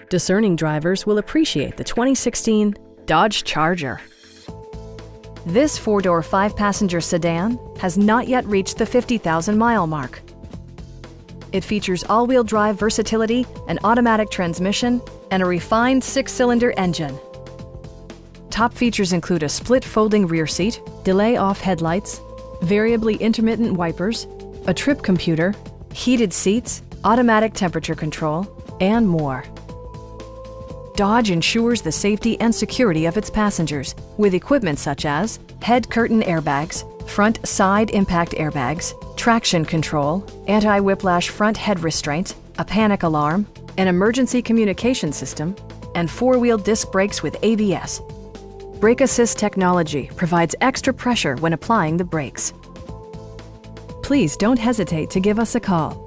Discerning drivers will appreciate the 2016 Dodge Charger. This four-door, five-passenger sedan has not yet reached the 50,000-mile mark. It features all-wheel drive versatility, an automatic transmission, and a refined six-cylinder engine. Top features include a split folding rear seat, delay-off headlights, variably intermittent wipers, a trip computer, heated seats, automatic temperature control, and more. Dodge ensures the safety and security of its passengers with equipment such as head curtain airbags, front side impact airbags, traction control, anti-whiplash front head restraints, a panic alarm, an emergency communication system, and four-wheel disc brakes with ABS. Brake Assist technology provides extra pressure when applying the brakes. Please don't hesitate to give us a call.